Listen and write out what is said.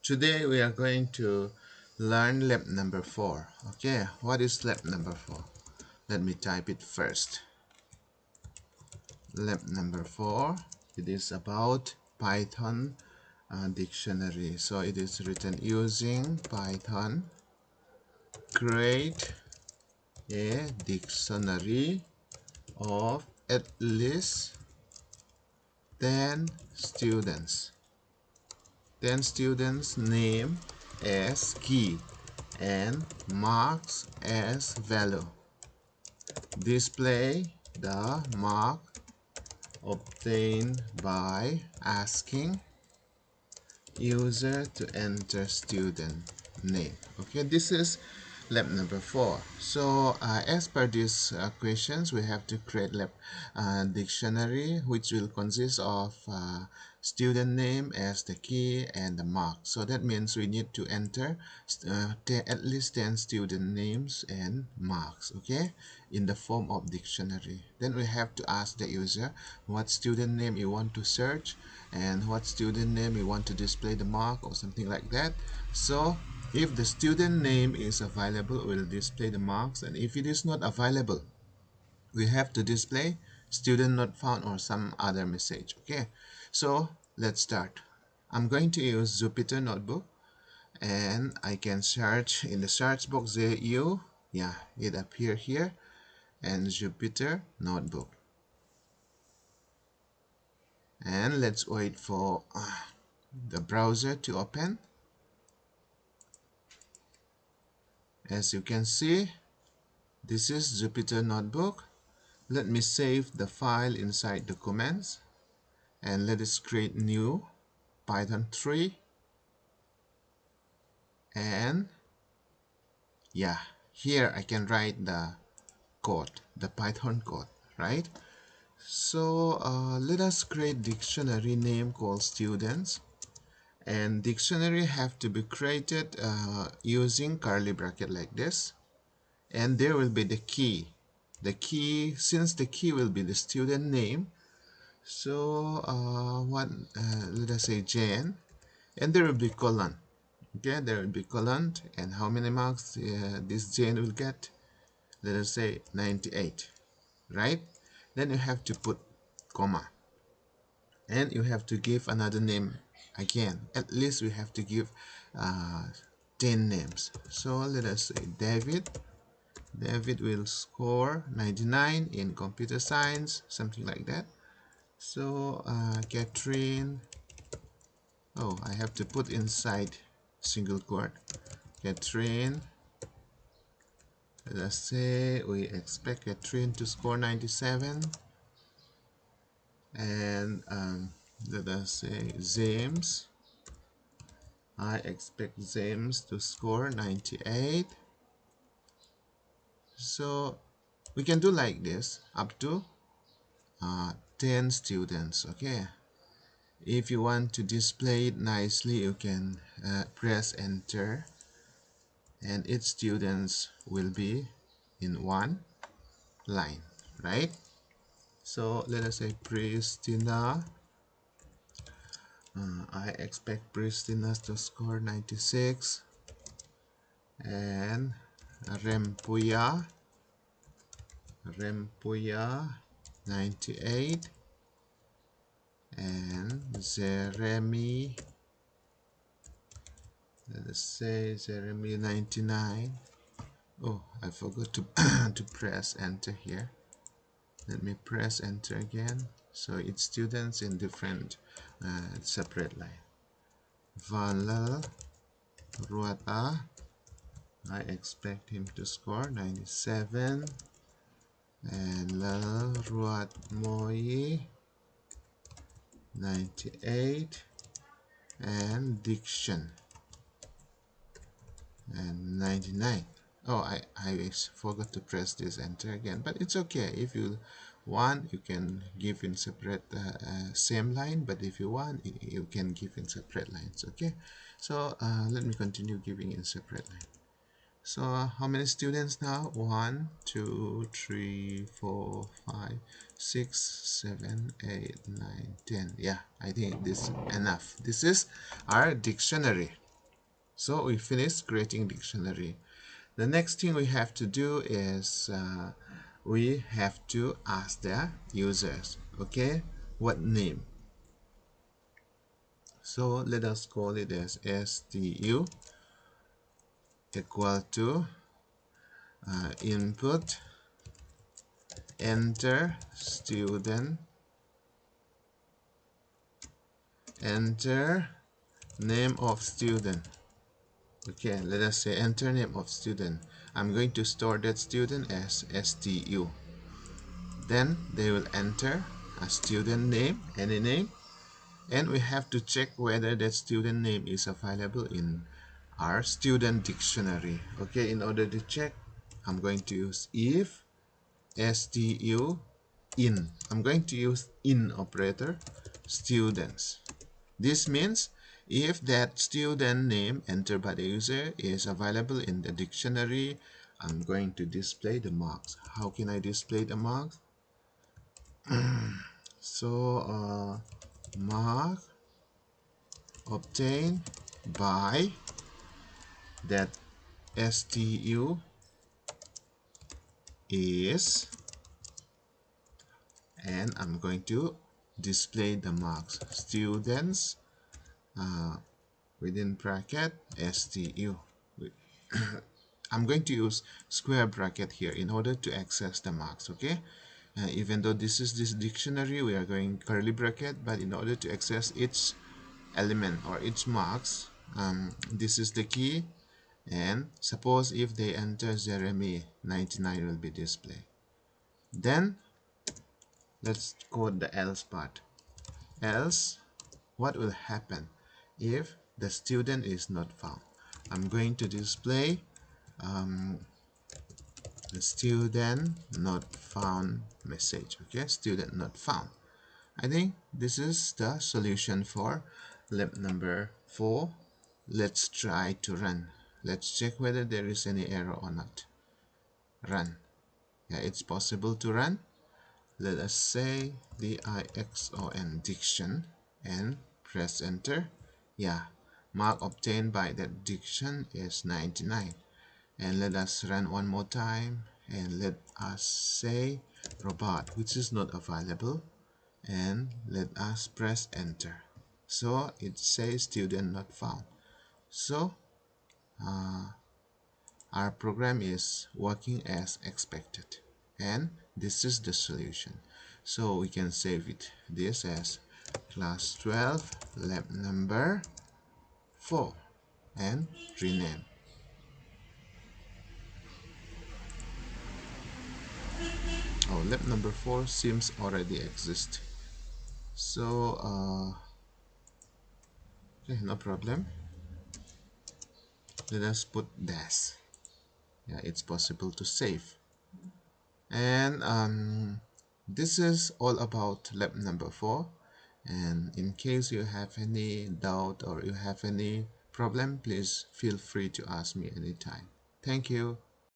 Today we are going to learn lab number 4. Okay, what is lab number 4? Let me type it first. Lab number 4, it is about Python dictionary. So it is written using Python, create a dictionary of at least 10 students. 10 students name as key and marks as value. Display the mark obtained by asking user to enter student name. Okay, this is lab number 4. So as per these questions, we have to create lab dictionary, which will consist of student name as the key and the mark. So that means we need to enter at least 10 student names and marks, okay, in the form of dictionary. Then we have to ask the user what student name you want to search and what student name you want to display the mark or something like that. So if the student name is available, we'll display the marks, and if it is not available, we have to display student not found or some other message. Okay, so let's start. I'm going to use Jupyter Notebook, and I can search in the search box ZU. Yeah, it appear here, and Jupyter Notebook. And let's wait for the browser to open. As you can see, this is Jupyter Notebook. Let me save the file inside Documents, and let us create new Python 3, and yeah, here I can write the code, the Python code, right? So let us create dictionary name called students, and dictionary have to be created using curly bracket like this, and there will be the key. The key, since the key will be the student name, so let us say Jane, and there will be colon. Okay, there will be colon, and how many marks this Jane will get? Let us say 98, right? Then you have to put comma, and you have to give another name again. At least we have to give 10 names. So let us say David. David will score 99 in computer science, something like that. So Catherine, oh, I have to put inside single quote. Catherine, let's say we expect Catherine to score 97, and let us say James, I expect James to score 98. So we can do like this up to 10 students. Okay, if you want to display it nicely, you can press enter, and each students will be in one line, right? So let us say Pristina. I expect Pristina to score 96, and Rempuya 98, and Jeremy, let us say Jeremy 99. Oh, I forgot to to press enter here. Let me press enter again. So it's students in different separate line. Vala Ruata, I expect him to score 97, and La Ruat Moi 98, and Diction and 99. Oh, I forgot to press this enter again, but it's okay. If you want, you can give in separate same line, but if you want, you can give in separate lines. Okay, so let me continue giving in separate line. So how many students now? 1 2 3 4 5 6 7 8 9 10. Yeah, I think this is enough. This is our dictionary. So we finished creating dictionary. The next thing we have to do is we have to ask the users, okay, what name. So let us call it as stu equal to input enter student, enter name of student. Okay, let us say enter name of student. I'm going to store that student as stu. Then they will enter a student name, any name, and we have to check whether that student name is available in our student dictionary. Okay, in order to check, I'm going to use if stu in. I'm going to use in operator students. This means if that student name entered by the user is available in the dictionary, I'm going to display the marks. How can I display the marks? So mark obtained by that stu is, and I'm going to display the marks students within bracket stu. I'm going to use square bracket here in order to access the marks. Okay, even though this is this dictionary, we are going curly bracket, but in order to access each element or each marks, this is the key. And suppose if they enter Jeremy, 99 will be displayed. Then let's code the else part. Else, what will happen if the student is not found? I'm going to display the student not found message. Okay, student not found. I think this is the solution for lab number 4. Let's try to run. Let's check whether there is any error or not. Run. Yeah, it's possible to run. Let us say dixon diction and press enter. Yeah, mark obtained by that diction is 99. And let us run one more time, and let us say robot, which is not available, and let us press enter. So it says student not found. So our program is working as expected, and this is the solution. So we can save it this as class 12 lab number 4 and rename. Oh, lab number 4 seems already exist. So okay, no problem. Let us put dash. Yeah, it's possible to save. And this is all about lab number 4. And in case you have any doubt or you have any problem, please feel free to ask me anytime. Thank you.